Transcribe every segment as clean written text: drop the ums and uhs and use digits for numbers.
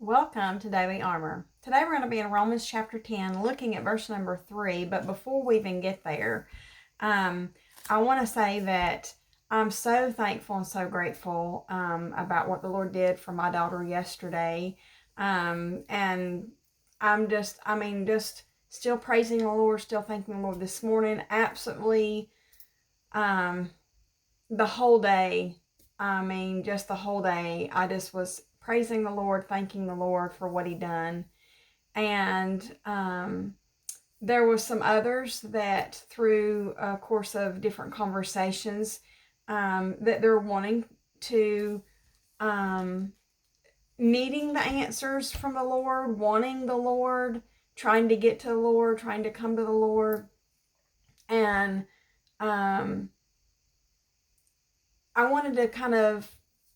Welcome to Daily Armour. Today we're going to be in Romans chapter 10, looking at verse number 3. But before we even get there, I want to say that I'm so thankful and so grateful about what the Lord did for my daughter yesterday. And I'm just still praising the Lord, still thanking the Lord this morning. Absolutely, the whole day. Just the whole day, I just was praising the Lord, thanking the Lord for what He done. And there was some others that through a course of different conversations that they're wanting to, needing the answers from the Lord, wanting the Lord, trying to get to the Lord, trying to come to the Lord. And I wanted to kind of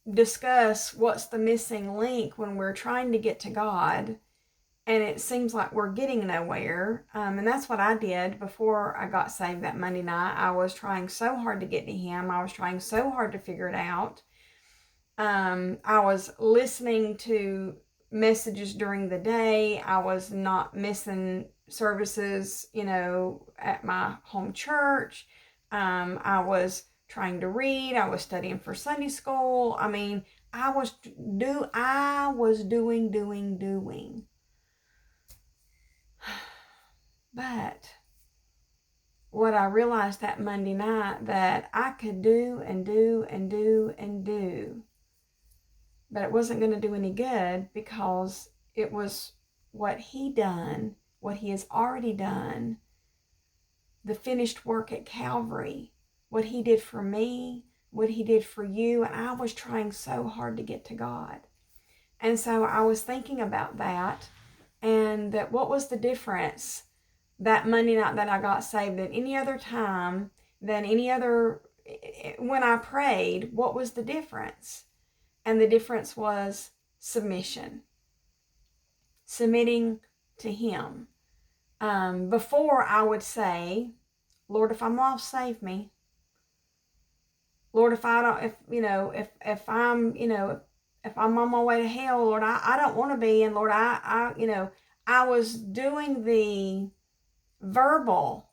discuss what's the missing link when we're trying to get to God and it seems like we're getting nowhere. And that's what I did before I got saved that Monday night. I was trying so hard to get to Him. I was trying so hard to figure it out. I was listening to messages during the day. I was not missing services, at my home church. I was trying to read. I was studying for Sunday school. I was doing. But what I realized that Monday night, that I could do and do and do and do, but it wasn't going to do any good, because it was what He done, what He has already done, the finished work at Calvary, what He did for me, what He did for you. And I was trying so hard to get to God. And so I was thinking about that, and that what was the difference that Monday night that I got saved than any other time, than any other, when I prayed, what was the difference? And the difference was submission, submitting to Him. Before I would say, Lord, if I'm lost, save me. Lord, if I'm on my way to hell, Lord, I don't want to be. And Lord, I was doing the verbal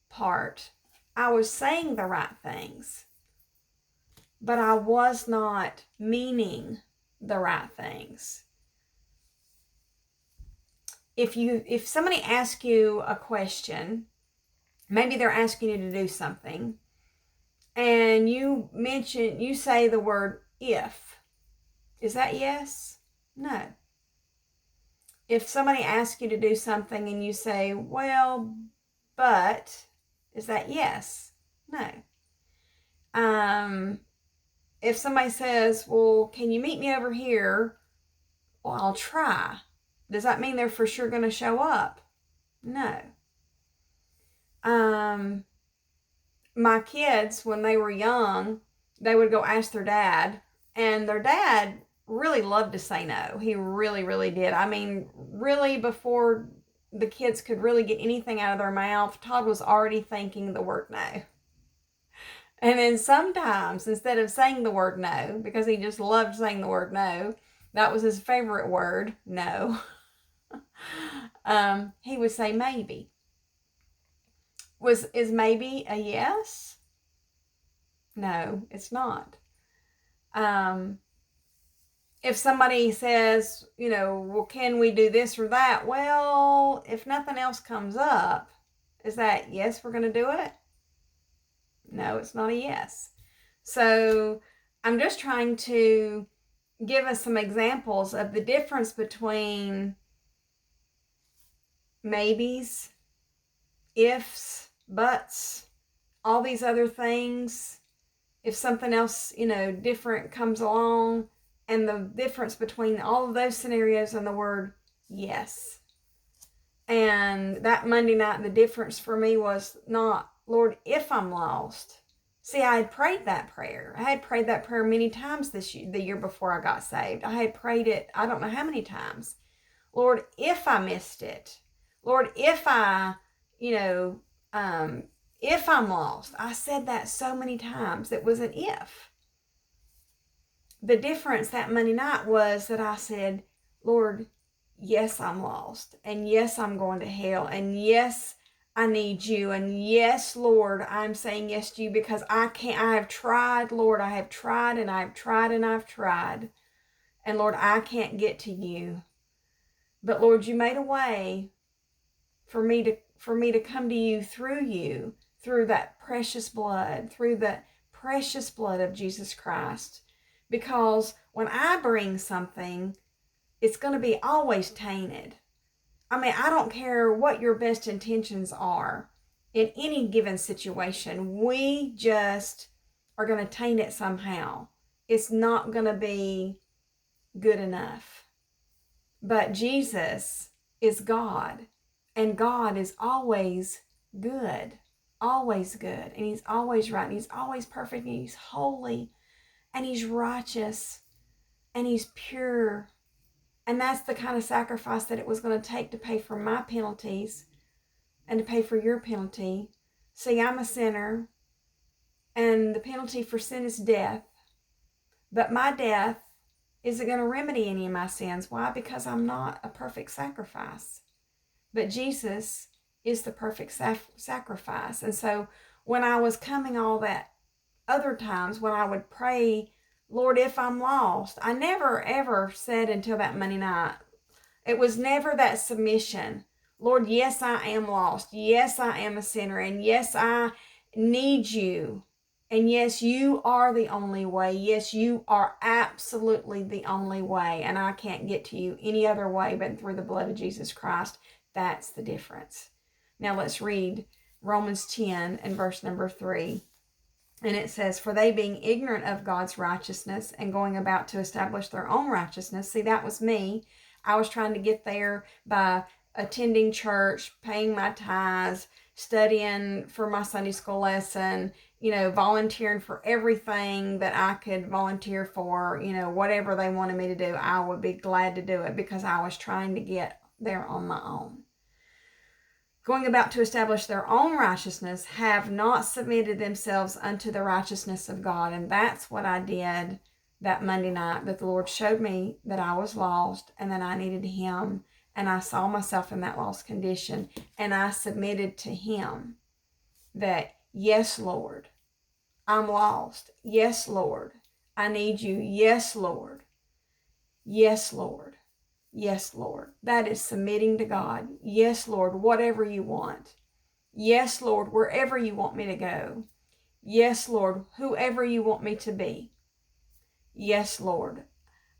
part. I was saying the right things, but I was not meaning the right things. If somebody asks you a question, maybe they're asking you to do something, and you say the word if. Is that yes? No. If somebody asks you to do something and you say, well, but, is that yes? No. If somebody says, well, can you meet me over here? Well, I'll try. Does that mean they're for sure going to show up? No. My kids, when they were young, they would go ask their dad, and their dad really loved to say no. He really, really did. Really, before the kids could really get anything out of their mouth, Todd was already thinking the word no. And then sometimes, instead of saying the word no, because he just loved saying the word no, that was his favorite word, no, he would say maybe. Is maybe a yes? No, it's not. If somebody says, well, can we do this or that? Well, if nothing else comes up, is that yes, we're going to do it? No, it's not a yes. So I'm just trying to give us some examples of the difference between maybes, ifs, buts, all these other things. If something else, different comes along, and the difference between all of those scenarios and the word yes. And that Monday night, the difference for me was not, Lord, if I'm lost. See, I had prayed that prayer. I had prayed that prayer many times the year before I got saved. I had prayed it, I don't know how many times. Lord, if I missed it. Lord, if I, if I'm lost. I said that so many times. It was an if. The difference that Monday night was that I said, Lord, yes, I'm lost. And yes, I'm going to hell. And yes, I need you. And yes, Lord, I'm saying yes to you because I can't. I have tried, Lord. I have tried and I've tried and I've tried. And Lord, I can't get to you. But Lord, you made a way for me to come to you, through that precious blood, through the precious blood of Jesus Christ. Because when I bring something, it's going to be always tainted. I mean, I don't care what your best intentions are in any given situation. We just are going to taint it somehow. It's not going to be good enough. But Jesus is God, and God is always good, and he's always right, and he's always perfect, and he's holy, and he's righteous, and he's pure. And that's the kind of sacrifice that it was going to take to pay for my penalties and to pay for your penalty. See, I'm a sinner, and the penalty for sin is death. But my death isn't going to remedy any of my sins. Why? Because I'm not a perfect sacrifice. But Jesus is the perfect sacrifice. And so when I was coming all that other times, when I would pray, Lord, if I'm lost, I never ever said until that Monday night, it was never that submission. Lord, yes, I am lost. Yes, I am a sinner. And yes, I need you. And yes, you are the only way. Yes, you are absolutely the only way. And I can't get to you any other way but through the blood of Jesus Christ. That's the difference. Now let's read Romans 10 and verse number 3. And it says, for they being ignorant of God's righteousness and going about to establish their own righteousness. See, that was me. I was trying to get there by attending church, paying my tithes, studying for my Sunday school lesson, volunteering for everything that I could volunteer for, whatever they wanted me to do, I would be glad to do it because I was trying to get there on my own. Going about to establish their own righteousness, have not submitted themselves unto the righteousness of God. And that's what I did that Monday night, that the Lord showed me that I was lost and that I needed him. And I saw myself in that lost condition. And I submitted to him that, yes, Lord, I'm lost. Yes, Lord, I need you. Yes, Lord. Yes, Lord. Yes, Lord. That is submitting to God. Yes, Lord, whatever you want. Yes, Lord, wherever you want me to go. Yes, Lord, whoever you want me to be. Yes, Lord,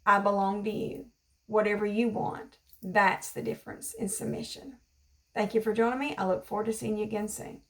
I belong to you. Whatever you want. That's the difference in submission. Thank you for joining me. I look forward to seeing you again soon.